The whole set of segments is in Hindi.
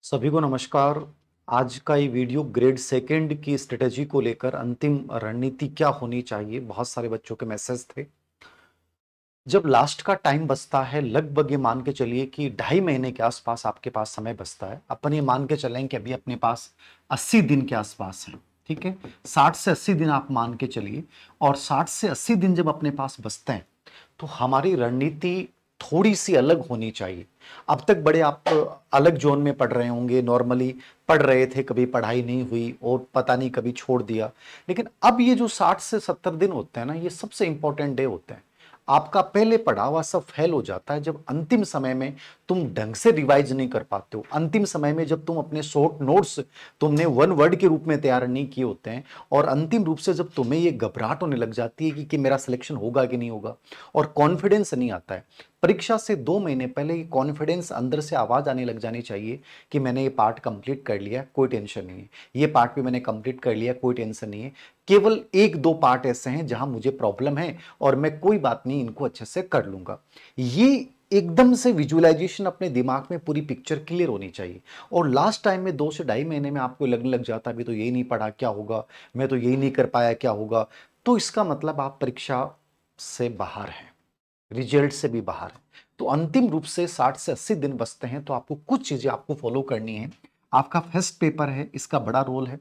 सभी को नमस्कार। आज का ये वीडियो ग्रेड सेकंड की स्ट्रेटेजी को लेकर अंतिम रणनीति क्या होनी चाहिए, बहुत सारे बच्चों के मैसेज थे। जब लास्ट का टाइम बचता है, लगभग ये मान के चलिए कि 2.5 महीने के आसपास आपके पास समय बचता है। अपन ये मान के चलें कि अभी अपने पास 80 दिन के आसपास है, ठीक है। 60 से 80 दिन आप मान के चलिए, और 60 से 80 दिन जब अपने पास बचते हैं तो हमारी रणनीति थोड़ी सी अलग होनी चाहिए। अब तक बड़े आप अलग जोन में पढ़ रहे होंगे, नॉर्मली पढ़ रहे थे, कभी पढ़ाई नहीं हुई और पता नहीं कभी छोड़ दिया। लेकिन अब ये जो 60 से 70 दिन होते हैं ना, ये सबसे इंपॉर्टेंट डे होते हैं। आपका पहले पढ़ा हुआ सब फेल हो जाता है जब अंतिम समय में तुम ढंग से रिवाइज नहीं कर पाते हो। अंतिम समय में जब तुम अपने शॉर्ट नोट्स तुमने वन वर्ड के रूप में तैयार नहीं किए होते हैं, और अंतिम रूप से जब तुम्हें ये घबराहट होने लग जाती है कि मेरा सिलेक्शन होगा कि नहीं होगा, और कॉन्फिडेंस नहीं आता है। परीक्षा से 2 महीने पहले ये कॉन्फिडेंस अंदर से आवाज आने लग जानी चाहिए कि मैंने ये पार्ट कंप्लीट कर लिया, कोई टेंशन नहीं है। ये पार्ट भी मैंने कंप्लीट कर लिया, कोई टेंशन नहीं है। केवल 1-2 पार्ट ऐसे हैं जहां मुझे प्रॉब्लम है और मैं कोई बात नहीं, इनको अच्छे से कर लूंगा। ये एकदम से विजुअलाइजेशन अपने दिमाग में पूरी पिक्चर क्लियर होनी चाहिए। और लास्ट टाइम में 2 से 2.5 महीने में आपको लगने लग जाता अभी तो यही नहीं पढ़ा, क्या होगा, मैं तो यही नहीं कर पाया, क्या होगा, तो इसका मतलब आप परीक्षा से बाहर हैं, रिजल्ट से भी बाहर है। तो अंतिम रूप से 60 से 80 दिन बचते हैं, तो आपको कुछ चीजें आपको फॉलो करनी है। आपका फर्स्ट पेपर है, इसका बड़ा रोल है।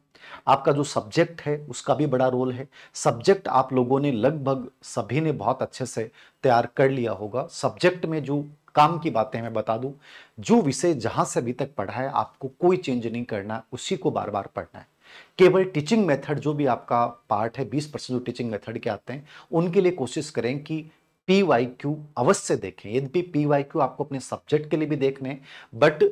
आपका जो सब्जेक्ट है उसका भी बड़ा रोल है। सब्जेक्ट आप लोगों ने लगभग सभी ने बहुत अच्छे से तैयार कर लिया होगा। सब्जेक्ट में जो काम की बातें मैं बता दूं, जो विषय जहां से अभी तक पढ़ा है आपको कोई चेंज नहीं करना, उसी को बार बार पढ़ना है। केवल टीचिंग मेथड जो भी आपका पार्ट है, 20% जो टीचिंग मेथड के आते हैं, उनके लिए कोशिश करें कि PYQ अवश्य देखें। यदि PYQ आपको अपने सब्जेक्ट के लिए भी देखने हैं, बट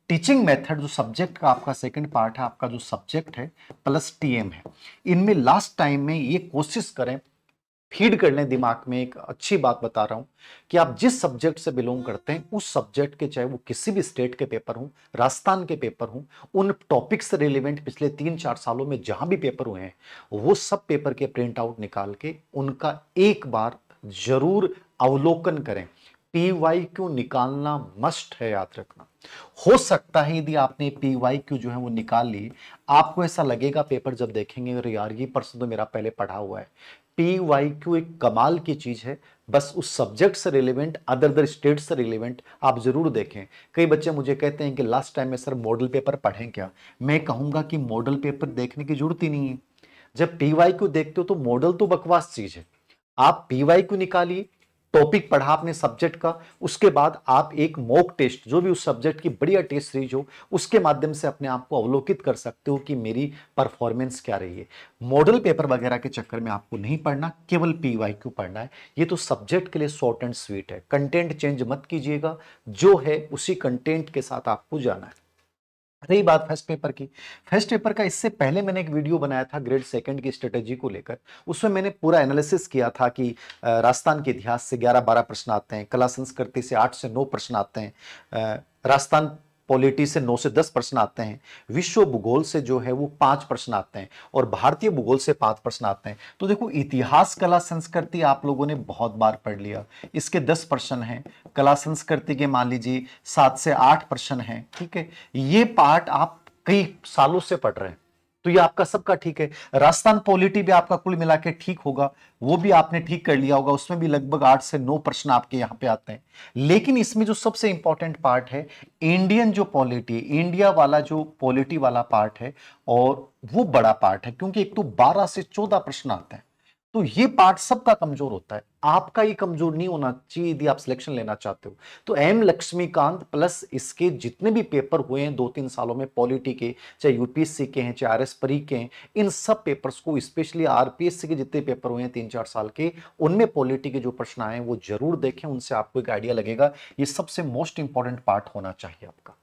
टीचिंग मेथड जो सब्जेक्ट का आपका सेकंड पार्ट है, आपका जो सब्जेक्ट है प्लस TM है, इनमें लास्ट टाइम में ये कोशिश करें, फीड कर लें दिमाग में। एक अच्छी बात बता रहा हूं कि आप जिस सब्जेक्ट से बिलोंग करते हैं, उस सब्जेक्ट के, चाहे वो किसी भी स्टेट के पेपर हो, राजस्थान के पेपर हो, उन टॉपिक से रिलेवेंट पिछले 3-4 सालों में जहां भी पेपर हुए हैं, वो सब पेपर के प्रिंट आउट निकाल के उनका एक बार जरूर अवलोकन करें। PYQ निकालना मस्ट है, याद रखना। हो सकता है यदि आपने PYQ जो है वो निकाल ली, आपको ऐसा लगेगा पेपर जब देखेंगे, अरे यार ये प्रश्न तो मेरा पहले पढ़ा हुआ है। PYQ एक कमाल की चीज है, बस उस सब्जेक्ट से रिलेवेंट, अदर स्टेट से रिलेवेंट आप जरूर देखें। कई बच्चे मुझे कहते हैं कि लास्ट टाइम में सर मॉडल पेपर पढ़ें क्या। मैं कहूंगा कि मॉडल पेपर देखने की जरूरत ही नहीं है। जब PYQ देखते हो तो मॉडल तो बकवास चीज है। आप PYQ निकालिए, टॉपिक पढ़ा आपने सब्जेक्ट का, उसके बाद आप एक मॉक टेस्ट, जो भी उस सब्जेक्ट की बढ़िया टेस्ट सीरीज हो, उसके माध्यम से अपने आप को अवलोकित कर सकते हो कि मेरी परफॉर्मेंस क्या रही है। मॉडल पेपर वगैरह के चक्कर में आपको नहीं पढ़ना, केवल PYQ पढ़ना है। ये तो सब्जेक्ट के लिए शॉर्ट एंड स्वीट है। कंटेंट चेंज मत कीजिएगा, जो है उसी कंटेंट के साथ आपको जाना है। रही बात फर्स्ट पेपर की, फर्स्ट पेपर का इससे पहले मैंने एक वीडियो बनाया था ग्रेड सेकंड की स्ट्रेटेजी को लेकर। उसमें मैंने पूरा एनालिसिस किया था कि राजस्थान के इतिहास से 11-12 प्रश्न आते हैं, कला संस्कृति से 8 से 9 प्रश्न आते हैं, राजस्थान पॉलिटी से 9 से 10 प्रश्न आते हैं, विश्व भूगोल से जो है वो 5 प्रश्न आते हैं, और भारतीय भूगोल से 5 प्रश्न आते हैं। तो देखो, इतिहास कला संस्कृति आप लोगों ने बहुत बार पढ़ लिया, इसके 10 प्रश्न हैं। कला संस्कृति के मान लीजिए 7 से 8 प्रश्न हैं, ठीक है। ये पार्ट आप कई सालों से पढ़ रहे हैं, तो ये आपका सबका ठीक है। राजस्थान पॉलिटी भी आपका कुल मिला के ठीक होगा, वो भी आपने ठीक कर लिया होगा, उसमें भी लगभग 8 से 9 प्रश्न आपके यहां पे आते हैं। लेकिन इसमें जो सबसे इंपॉर्टेंट पार्ट है, इंडियन जो पॉलिटी, इंडिया वाला जो पॉलिटी वाला पार्ट है, और वो बड़ा पार्ट है, क्योंकि एक तो 12 से 14 प्रश्न आते हैं। तो ये पार्ट सबका कमजोर होता है, आपका ये कमजोर नहीं होना चाहिए यदि आप सिलेक्शन लेना चाहते हो। तो एम लक्ष्मीकांत प्लस इसके जितने भी पेपर हुए हैं 2-3 सालों में पॉलिटी के, चाहे यूपीएससी के हैं, चाहे आरएस परी के हैं, इन सब पेपर्स को, स्पेशली आरपीएससी के जितने पेपर हुए हैं 3-4 साल के, उनमें पॉलिटी के जो प्रश्न आए हैं वो जरूर देखें। उनसे आपको एक आइडिया लगेगा। ये सबसे मोस्ट इंपॉर्टेंट पार्ट होना चाहिए आपका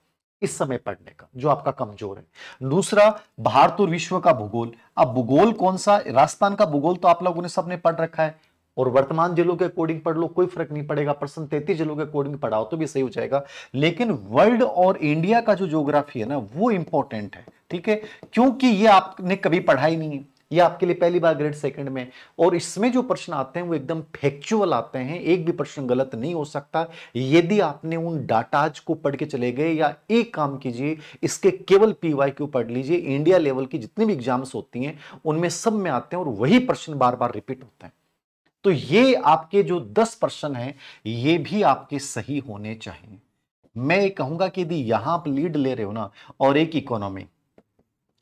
इस समय पढ़ने का, जो आपका कमजोर है। दूसरा, भारत और विश्व का भूगोल। अब भूगोल कौन सा, राजस्थान का भूगोल तो आप लोगों ने सबने पढ़ रखा है, और वर्तमान जिलों के अकॉर्डिंग पढ़ लो, कोई फर्क नहीं पड़ेगा। प्रश्न 33 जिलों के अकॉर्डिंग पढ़ाओ तो भी सही हो जाएगा। लेकिन वर्ल्ड और इंडिया का जो ज्योग्राफी है ना, वो इंपॉर्टेंट है, ठीक है, क्योंकि ये आपने कभी पढ़ा ही नहीं है। ये आपके लिए पहली बार ग्रेड सेकंड में। और इसमें जो प्रश्न आते हैं वो एकदम फैक्चुअल आते हैं, एक भी प्रश्न गलत नहीं हो सकता यदि आपने उन डाटाज को पढ़ के चले गए। या एक काम कीजिए, इसके केवल पीवाईक्यू पढ़ लीजिए, इंडिया लेवल की जितनी भी एग्जाम्स होती हैं उनमें सब में आते हैं और वही प्रश्न बार बार रिपीट होते हैं। तो ये आपके जो 10 प्रश्न हैं ये भी आपके सही होने चाहिए। मैं कहूंगा कि यदि यहां आप लीड ले रहे हो ना, और एक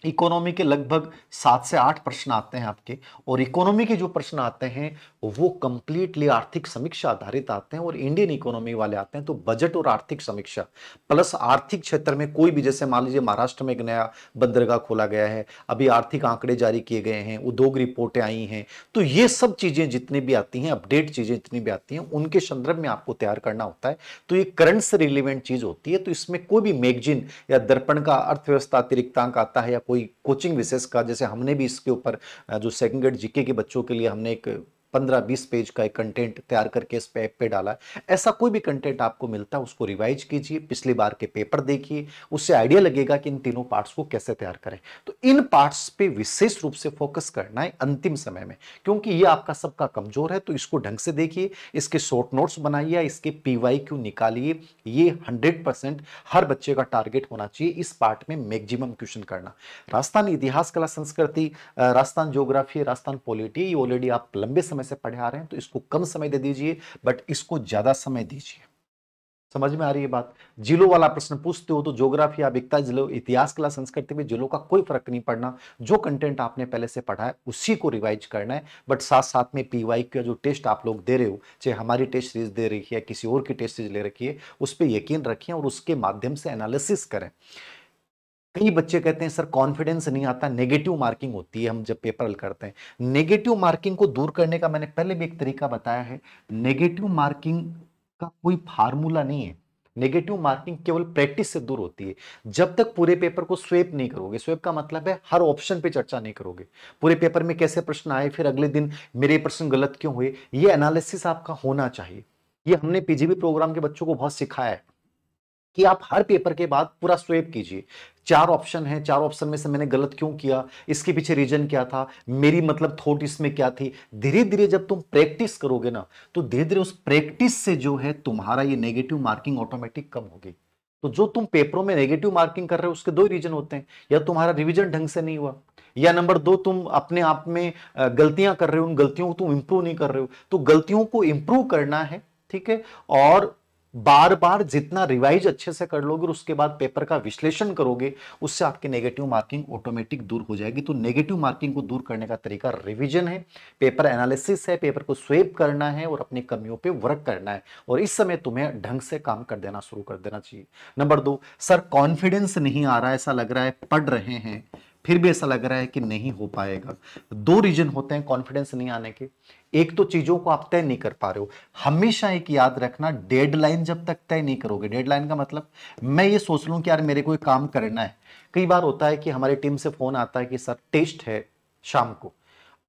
इकोनॉमी के लगभग 7 से 8 प्रश्न आते हैं आपके, और इकोनॉमी के जो प्रश्न आते हैं वो कंप्लीटली आर्थिक समीक्षा आधारित आते हैं, और इंडियन इकोनॉमी वाले आते हैं तो बजट और आर्थिक समीक्षा प्लस आर्थिक क्षेत्र में कोई भी, जैसे मान लीजिए महाराष्ट्र में एक नया बंदरगाह खोला गया है, अभी आर्थिक आंकड़े जारी किए गए हैं, उद्योग रिपोर्टें आई हैं, तो ये सब चीजें जितनी भी आती हैं, अपडेट चीजें जितनी भी आती हैं, उनके संदर्भ में आपको तैयार करना होता है। तो ये करंट से रिलेवेंट चीज होती है। तो इसमें कोई भी मैगजीन या दर्पण का अर्थव्यवस्था अतिरिक्तांक आता है या कोई कोचिंग विशेष का, जैसे हमने भी इसके ऊपर जो सेकंड ग्रेड जीके के बच्चों के लिए हमने एक 15-20 पेज का एक कंटेंट तैयार करके इस पे ऐप पे डाला है। ऐसा कोई भी कंटेंट आपको मिलता है उसको रिवाइज कीजिए, पिछली बार के पेपर देखिए, उससे आइडिया लगेगा कि इन तीनों पार्ट्स को कैसे तैयार करें। तो इन पार्ट्स पे विशेष रूप से फोकस करना है अंतिम समय में, क्योंकि ये आपका सबका कमजोर है। तो इसको ढंग से देखिए, इसके शॉर्ट नोट्स बनाइए, इसके पीवाईक्यू निकालिए। ये 100% हर बच्चे का टारगेट होना चाहिए इस पार्ट में मैक्सिमम क्वेश्चन करना। राजस्थान इतिहास, कला, संस्कृति, राजस्थान ज्योग्राफी, राजस्थान पॉलिटी, ये ऑलरेडी आप लंबे समय से पढ़े आ रहे हैं तो इसको कम समय दे दीजिए, बट इसको ज्यादा समय दीजिए। समझ में आ रही है बात? जिलों वाला प्रश्न पूछते हो तो ज्योग्राफी आप 41 जिलों, इतिहास, कला, संस्कृति में जिलों का कोई फर्क नहीं पड़ना। जो कंटेंट आपने पहले से पढ़ा है उसी को रिवाइज करना है, बट साथ साथ में पीवाईक्यू का जो टेस्ट आप लोग दे रहे हो, चाहे हमारी टेस्ट सीरीज दे रही है, किसी और की टेस्ट सीरीज ले रखी है, उस पर यकीन रखिए और उसके माध्यम से एनालिसिस करें। कई बच्चे कहते हैं सर कॉन्फिडेंस नहीं आता, नेगेटिव मार्किंग होती है हम जब पेपर हल करते हैं। नेगेटिव मार्किंग को दूर करने का मैंने पहले भी एक तरीका बताया है। नेगेटिव मार्किंग का कोई फार्मूला नहीं है। नेगेटिव मार्किंग केवल प्रैक्टिस से दूर होती है। जब तक पूरे पेपर को स्वेप नहीं करोगे, स्वेप का मतलब है हर ऑप्शन पे चर्चा नहीं करोगे, पूरे पेपर में कैसे प्रश्न आए, फिर अगले दिन मेरे प्रश्न गलत क्यों हुए, ये एनालिसिस आपका होना चाहिए। ये हमने पीजीबी प्रोग्राम के बच्चों को बहुत सिखाया है कि आप हर पेपर के बाद पूरा स्वेप कीजिए। 4 ऑप्शन है, 4 ऑप्शन में से मैंने गलत क्यों किया, इसके पीछे रीजन क्या था, मेरी मतलब थॉट इसमें क्या थी। धीरे धीरे जब तुम प्रैक्टिस करोगे ना, तो धीरे धीरे उस प्रैक्टिस से जो है तुम्हारा ये नेगेटिव मार्किंग ऑटोमेटिक कम होगी। तो जो तुम पेपरों में नेगेटिव मार्किंग कर रहे हो उसके 2 रीजन होते हैं, या तुम्हारा रिविजन ढंग से नहीं हुआ, या नंबर 2 तुम अपने आप में गलतियां कर रहे हो, उन गलतियों को तुम इंप्रूव नहीं कर रहे हो। तो गलतियों को इंप्रूव करना है, ठीक है, और बार बार जितना रिवाइज अच्छे से कर लोगे और उसके बाद पेपर का विश्लेषण करोगे, उससे आपकी नेगेटिव मार्किंग ऑटोमेटिक दूर हो जाएगी। तो नेगेटिव मार्किंग को दूर करने का तरीका रिवीजन है, पेपर एनालिसिस है, पेपर को स्वेप करना है और अपनी कमियों पे वर्क करना है, और इस समय तुम्हें ढंग से काम कर देना शुरू कर देना चाहिए। नंबर 2, सर कॉन्फिडेंस नहीं आ रहा है, ऐसा लग रहा है पढ़ रहे हैं फिर भी ऐसा लग रहा है कि नहीं हो पाएगा। 2 रीजन होते हैं कॉन्फिडेंस नहीं आने के। एक तो चीजों को आप तय नहीं कर पा रहे हो। हमेशा एक याद रखना, डेडलाइन जब तक तय नहीं करोगे, डेडलाइन का मतलब मैं ये सोच लूं कि यार मेरे को काम करना है। कई बार होता है कि हमारी टीम से फोन आता है कि सर टेस्ट है शाम को,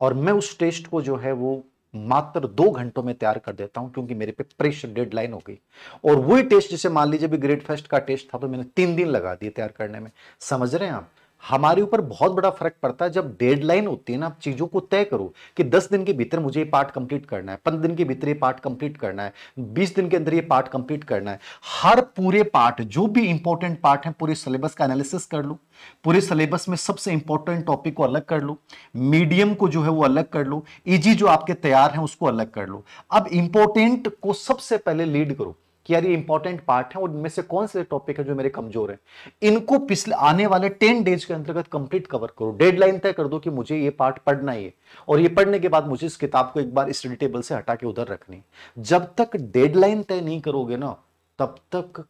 और मैं उस टेस्ट को जो है वो मात्र 2 घंटों में तैयार कर देता हूं क्योंकि मेरे पे प्रेशर डेडलाइन हो गई। और वही टेस्ट, जैसे मान लीजिए भी ग्रेड फेस्ट का टेस्ट था तो मैंने 3 दिन लगा दिए तैयार करने में। समझ रहे हैं आप? हमारे ऊपर बहुत बड़ा फर्क पड़ता है जब डेडलाइन होती है ना। आप चीजों को तय करो कि 10 दिन के भीतर मुझे ये पार्ट कंप्लीट करना है, 15 दिन के भीतर ये पार्ट कंप्लीट करना है, 20 दिन के अंदर ये पार्ट कंप्लीट करना है। हर पूरे पार्ट, जो भी इंपॉर्टेंट पार्ट है, पूरे सिलेबस का एनालिसिस कर लो, पूरे सिलेबस में सबसे इंपॉर्टेंट टॉपिक को अलग कर लो, मीडियम को जो है वो अलग कर लो, इजी जो आपके तैयार हैं उसको अलग कर लो। अब इंपॉर्टेंट को सबसे पहले लीड करो कि यार ये इंपॉर्टेंट पार्ट है और इनमें से कौन से टॉपिक है जो मेरे कमजोर है, इनको पिछले आने वाले 10 डेज के अंतर्गत कंप्लीट कवर करो। डेडलाइन तय कर दो कि मुझे ये पार्ट पढ़ना ही है, और ये पढ़ने के बाद मुझे इस किताब को एक बार स्टडी टेबल से हटा के उधर रखनी। जब तक डेडलाइन तय नहीं करोगे ना, तब तक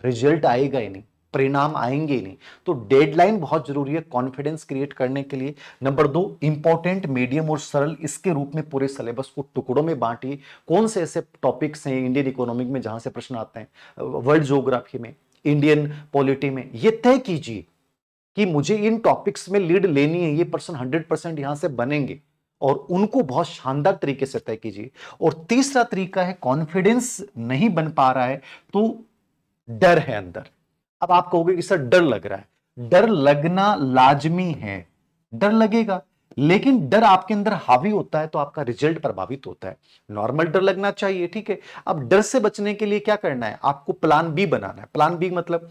रिजल्ट आएगा ही नहीं, परिणाम आएंगे ही नहीं। तो डेडलाइन बहुत जरूरी है कॉन्फिडेंस क्रिएट करने के लिए। नंबर 2, इंपॉर्टेंट, मीडियम और सरल, इसके रूप में पूरे सिलेबस को टुकड़ों में बांटिए। कौन से ऐसे टॉपिक्स हैं इंडियन इकोनॉमिक में जहां से प्रश्न आते हैं, वर्ल्ड ज्योग्राफी में, इंडियन पॉलिटी में, ये तय कीजिए कि मुझे इन टॉपिक्स में लीड लेनी है, ये पर्सन 100% यहां से बनेंगे, और उनको बहुत शानदार तरीके से तय कीजिए। और तीसरा तरीका है, कॉन्फिडेंस नहीं बन पा रहा है तो डर है अंदर। अब आप कहोगे कि सर डर लग रहा है, डर लगना लाजमी है, डर लगेगा, लेकिन डर आपके अंदर हावी होता है तो आपका रिजल्ट प्रभावित होता है। नॉर्मल डर लगना चाहिए, ठीक है। अब डर से बचने के लिए क्या करना है, आपको प्लान बी बनाना है। प्लान बी मतलब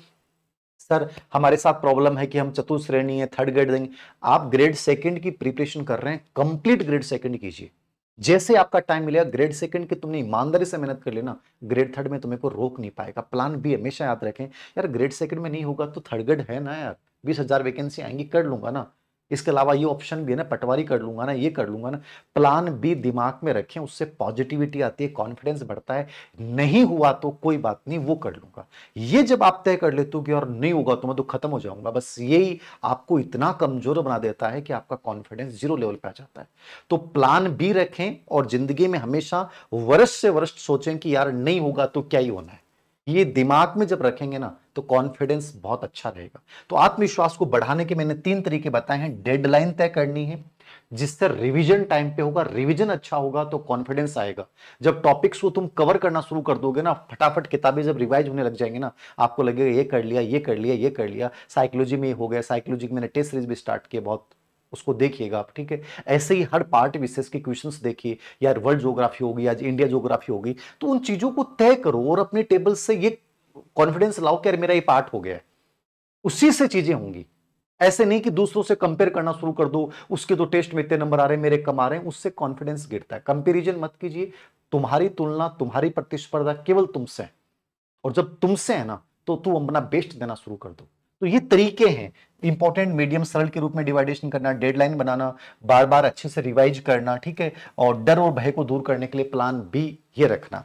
सर हमारे साथ प्रॉब्लम है कि हम चतुर्थ श्रेणी है, थर्ड ग्रेड देंगे। आप ग्रेड सेकंड की प्रिपरेशन कर रहे हैं, कंप्लीट ग्रेड सेकंड कीजिए। जैसे आपका टाइम मिलेगा ग्रेड सेकंड की तुमने ईमानदारी से मेहनत कर लेना, ग्रेड थर्ड में तुम्हें को रोक नहीं पाएगा। प्लान बी हमेशा याद रखें, यार ग्रेड सेकंड में नहीं होगा तो थर्ड ग्रेड है ना यार, 20,000 वैकेंसी आएंगी, कर लूंगा ना। इसके अलावा ये ऑप्शन भी है ना, पटवारी कर लूंगा ना, ये कर लूंगा ना। प्लान बी दिमाग में रखें, उससे पॉजिटिविटी आती है, कॉन्फिडेंस बढ़ता है। नहीं हुआ तो कोई बात नहीं, वो कर लूंगा। ये जब आप तय कर लेते हो कि और नहीं होगा तो मैं तो खत्म हो जाऊंगा, बस यही आपको इतना कमजोर बना देता है कि आपका कॉन्फिडेंस जीरो लेवल पे आ जाता है। तो प्लान बी रखें और जिंदगी में हमेशा वर्स्ट से वर्स्ट सोचें कि यार नहीं होगा तो क्या ही होना है। ये दिमाग में जब रखेंगे ना तो कॉन्फिडेंस बहुत अच्छा रहेगा। तो आत्मविश्वास को बढ़ाने के मैंने 3 तरीके बताए हैं। डेडलाइन तय करनी है जिससे रिवीजन टाइम पे होगा, रिवीजन अच्छा होगा तो कॉन्फिडेंस आएगा। जब टॉपिक्स को तुम कवर करना शुरू कर दोगे ना, फटाफट किताबें जब रिवाइज होने लग जाएंगी ना, आपको लगेगा ये कर लिया, ये कर लिया, ये कर लिया। साइकोलॉजी में हो गया, साइकोलॉजी में मैंने टेस्ट सीरीज भी स्टार्ट किए, बहुत उसको देखिएगा आप, ठीक है। ऐसे ही हर पार्ट विशेष के क्वेश्चंस देखिए, यार वर्ल्ड ज्योग्राफी होगी, आज इंडिया ज्योग्राफी होगी, तो उन चीजों को तय करो और अपने टेबल से ये कॉन्फिडेंस लाओ कि यार मेरा ये पार्ट हो गया है। उसी से चीजें होंगी। ऐसे नहीं कि दूसरों से कंपेयर करना शुरू कर दो, उसके तो टेस्ट में इतने नंबर आ रहे हैं, मेरे कम आ रहे हैं, उससे कॉन्फिडेंस गिरता है। कंपैरिजन मत कीजिए। तुम्हारी तुलना, तुम्हारी प्रतिस्पर्धा केवल तुमसे है, और जब तुमसे है ना तो तुम अपना बेस्ट देना शुरू कर दो। तो ये तरीके हैं, इंपॉर्टेंट मीडियम सरल के रूप में डिवाइडेशन करना, डेडलाइन बनाना, बार बार अच्छे से रिवाइज करना, ठीक है, और डर और भय को दूर करने के लिए प्लान बी ये रखना।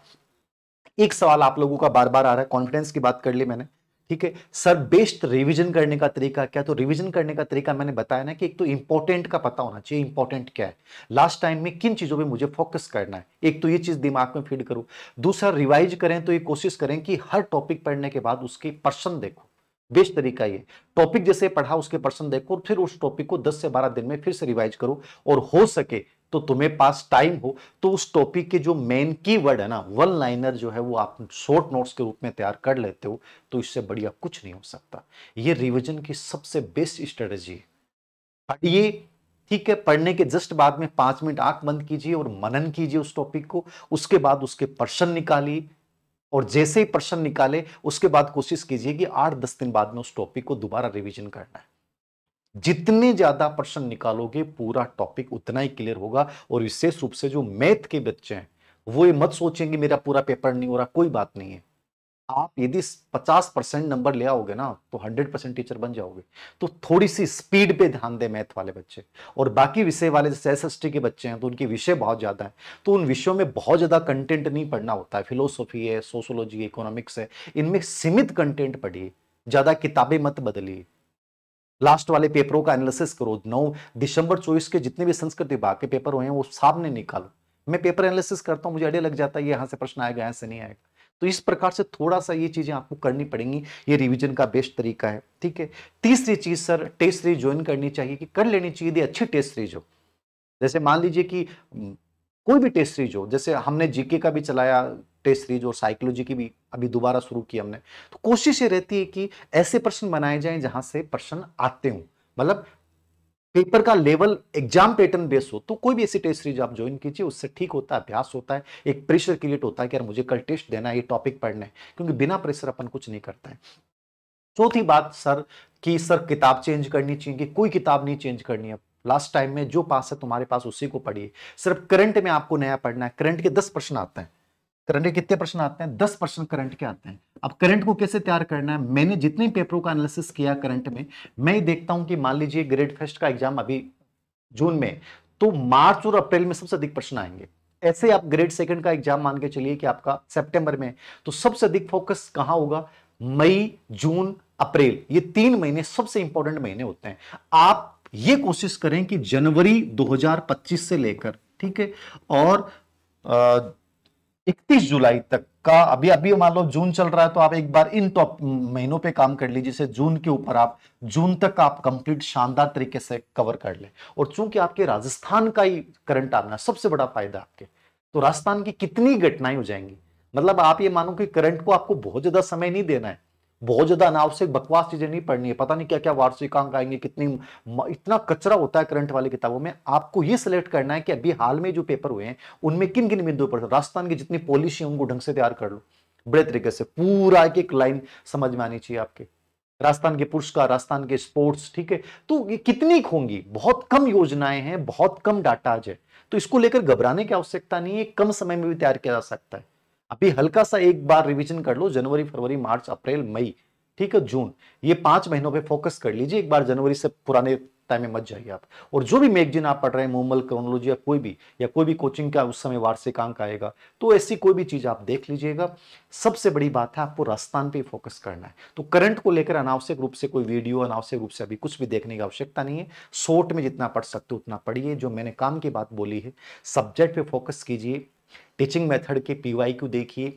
एक सवाल आप लोगों का बार बार आ रहा है, कॉन्फिडेंस की बात कर ली मैंने, ठीक है सर, बेस्ट रिवीजन करने का तरीका क्या? तो रिवीजन करने का तरीका मैंने बताया ना कि एक तो इंपॉर्टेंट का पता होना चाहिए, इंपॉर्टेंट क्या है, लास्ट टाइम में किन चीजों पे मुझे फोकस करना है, एक तो ये चीज दिमाग में फीड करो। दूसरा, रिवाइज करें तो ये कोशिश करें कि हर टॉपिक पढ़ने के बाद उसके पर्सन देखो। बेस्ट तरीका ये, टॉपिक जैसे पढ़ा उसके पर्सन देखो और फिर उस टॉपिक को 10 से 12 दिन में फिर से रिवाइज करो। और हो सके तो तुम्हें पास टाइम हो तो उस टॉपिक के जो मेन कीवर्ड है ना, वन लाइनर जो है वो आप शॉर्ट नोट्स के रूप में तैयार कर लेते हो, तो इससे बढ़िया कुछ नहीं हो सकता। ये रिवीजन की सबसे बेस्ट स्ट्रेटजी है। पढ़िए, ठीक है, पढ़ने के जस्ट बाद में 5 मिनट आंख बंद कीजिए और मनन कीजिए उस टॉपिक को। उसके बाद उसके प्रश्न निकालिए, और जैसे ही प्रश्न निकाले उसके बाद कोशिश कीजिए कि 8-10 दिन बाद में उस टॉपिक को दोबारा रिवीजन करना है। जितने ज्यादा प्रश्न निकालोगे पूरा टॉपिक उतना ही क्लियर होगा। और विशेष रूप से जो मैथ के बच्चे हैं वो ये मत सोचेंगे मेरा पूरा पेपर नहीं हो रहा, कोई बात नहीं है। आप यदि 50% नंबर ले आओगे ना तो 100% टीचर बन जाओगे। तो थोड़ी सी स्पीड पे ध्यान दे मैथ वाले बच्चे। और बाकी विषय वाले जैसे एसएसटी के बच्चे हैं तो उनके विषय बहुत ज्यादा है, तो उन विषयों में बहुत ज्यादा कंटेंट नहीं पढ़ना होता है। फिलोसॉफी है, सोशोलॉजी, इकोनॉमिक्स है, इनमें सीमित कंटेंट पढ़िए, ज्यादा किताबें मत बदलिए। लास्ट वाले पेपरों का एनालिसिस करो। 9 दिसंबर 24 के जितने भी संस्कृत विभाग के पेपर हुए हैं वो सामने निकालो। मैं पेपर एनालिसिस करता हूं, मुझे आइडिया लग जाता है ये यहां से प्रश्न आएगा, यहां से नहीं आएगा। तो इस प्रकार से थोड़ा सा ये चीजें आपको करनी पड़ेंगी। ये रिवीजन का बेस्ट तरीका है, ठीक है। तीसरी चीज सर, टेस्ट सीरीज ज्वाइन करनी चाहिए, कि कर लेनी चाहिए यदि अच्छी टेस्ट सीरीज हो। जैसे मान लीजिए कि कोई भी टेस्ट सीरीज हो, जैसे हमने जीके का भी चलाया टेस्ट सीरीज और साइकोलॉजी की भी अभी दोबारा शुरू की हमने, तो कोशिश ये रहती है कि ऐसे प्रश्न बनाए जाएं जहां से प्रश्न आते हों, मतलब पेपर का लेवल एग्जाम पैटर्न बेस हो। तो कोई भी ऐसी टेस्ट सीरीज आप ज्वाइन कीजिए, उससे ठीक होता है, अभ्यास होता है, एक प्रेशर क्रिएट होता है कि यार मुझे कल टेस्ट देना है, ये टॉपिक पढ़ना है, क्योंकि बिना प्रेशर अपन कुछ नहीं करता है। चौथी बात सर, कि सर किताब चेंज करनी चाहिए, कि कोई किताब नहीं चेंज करनी है। लास्ट टाइम में जो पास है तुम्हारे पास उसी को पढ़िए। सिर्फ करंट में आपको नया पढ़ना है। करंट के 10 प्रश्न आते हैं। करंट के कितने प्रश्न आते हैं? 10 प्रश्न करंट के आते हैं। अब करंट को कैसे तैयार करना है, मैंने जितने पेपरों का एनालिसिस किया करंट में, मैं ये देखता हूं कि मान लीजिए ग्रेड फर्स्ट का एग्जाम अभी जून में, तो मार्च और अप्रैल में सबसे अधिक प्रश्न आएंगे। ऐसे आप ग्रेड सेकंड का एग्जाम मान के चलिए कि आपका सितंबर में, तो सबसे अधिक फोकस कहां होगा? मई, जून, अप्रैल, ये 3 महीने सबसे इंपॉर्टेंट महीने होते हैं। आप ये कोशिश करें कि जनवरी 2025 से लेकर, ठीक है, और 31 जुलाई तक का, अभी अभी मान लो जून चल रहा है तो आप एक बार इन टॉप महीनों पे काम कर लीजिए। जैसे जून के ऊपर आप जून तक आप कंप्लीट शानदार तरीके से कवर कर ले। और चूंकि आपके राजस्थान का ही करंट आना सबसे बड़ा फायदा आपके, तो राजस्थान की कितनी घटनाएं हो जाएंगी। मतलब आप ये मानो कि करंट को आपको बहुत ज्यादा समय नहीं देना है, बहुत ज्यादा अनावश्यक बकवास चीजें नहीं पढ़नी है, पता नहीं क्या क्या वार्षिकांक आएंगे, कितनी इतना कचरा होता है करंट वाली किताबों में। आपको ये सिलेक्ट करना है कि अभी हाल में जो पेपर हुए हैं उनमें किन किन बिंदुओं पर राजस्थान की जितनी पॉलिसी है उनको ढंग से तैयार कर लो, बड़े तरीके से पूरा एक एक लाइन समझ में आनी चाहिए आपके। राजस्थान के पुरस्कार, राजस्थान के स्पोर्ट्स, ठीक है, तो ये कितनी होंगी, बहुत कम योजनाएं हैं, बहुत कम डाटा है, तो इसको लेकर घबराने की आवश्यकता नहीं है, कम समय में भी तैयार किया जा सकता है। अभी हल्का सा एक बार रिवीजन कर लो, जनवरी फरवरी मार्च अप्रैल मई, ठीक है, जून, ये 5 महीनों पे फोकस कर लीजिए एक बार, जनवरी से पुराने टाइम में मत जाइए आप। और जो भी मैगजीन आप पढ़ रहे हैं, मोमल, क्रोनोलॉजी या कोई भी कोचिंग का उस समय वार्षिकांक आएगा, तो ऐसी कोई भी चीज आप देख लीजिएगा। सबसे बड़ी बात है आपको राजस्थान पे फोकस करना है, तो करंट को लेकर अनावश्यक रूप से कोई वीडियो, अनावश्यक रूप से अभी कुछ भी देखने की आवश्यकता नहीं है। शॉर्ट में जितना पढ़ सकते हो उतना पढ़िए, जो मैंने काम की बात बोली है, सब्जेक्ट पे फोकस कीजिए, टीचिंग मेथड के पीवाईक्यू देखिए।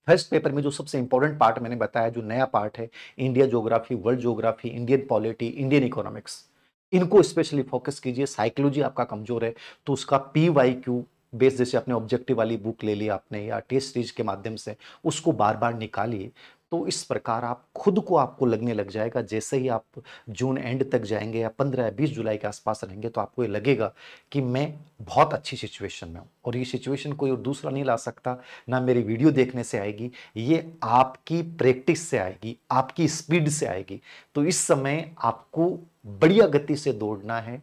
फर्स्ट पेपर में जो सबसे इंपॉर्टेंट पार्ट मैंने बताया, जो नया पार्ट है, India geography, world geography, Indian polity, Indian economics, इनको स्पेशली फोकस कीजिए। साइकोलॉजी आपका कमजोर है तो उसका पीवाईक्यू बेस, जैसे अपने ऑब्जेक्टिव वाली बुक ले ली आपने या टेस्ट सीरीज के माध्यम से, उसको बार बार निकालिए। तो इस प्रकार आप खुद को, आपको लगने लग जाएगा, जैसे ही आप जून एंड तक जाएंगे या 15 या 20 जुलाई के आसपास रहेंगे, तो आपको ये लगेगा कि मैं बहुत अच्छी सिचुएशन में हूँ, और ये सिचुएशन कोई और दूसरा नहीं ला सकता, ना मेरी वीडियो देखने से आएगी, ये आपकी प्रैक्टिस से आएगी, आपकी स्पीड से आएगी। तो इस समय आपको बढ़िया गति से दौड़ना है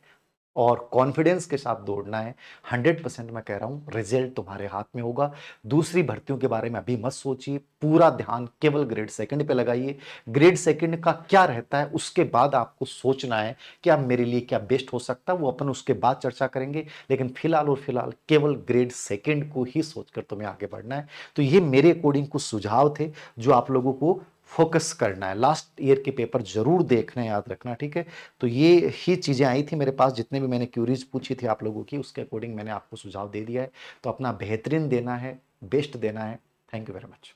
और कॉन्फिडेंस के साथ दौड़ना है। 100% मैं कह रहा हूं, रिजल्ट तुम्हारे हाथ में होगा। दूसरी भर्तियों के बारे में अभी मत सोचिए, पूरा ध्यान केवल ग्रेड सेकंड पे लगाइए। ग्रेड सेकंड का क्या रहता है उसके बाद आपको सोचना है कि अब मेरे लिए क्या बेस्ट हो सकता है, वो अपन उसके बाद चर्चा करेंगे। लेकिन फिलहाल केवल ग्रेड सेकंड को ही सोचकर तुम्हें आगे बढ़ना है। तो ये मेरे अकॉर्डिंग कुछ सुझाव थे जो आप लोगों को फोकस करना है। लास्ट ईयर के पेपर जरूर देखना है, याद रखना, ठीक है। तो ये ही चीजें आई थी मेरे पास, जितने भी मैंने क्यूरीज पूछी थी आप लोगों की, उसके अकॉर्डिंग मैंने आपको सुझाव दे दिया है। तो अपना बेहतरीन देना है, बेस्ट देना है। Thank you very much.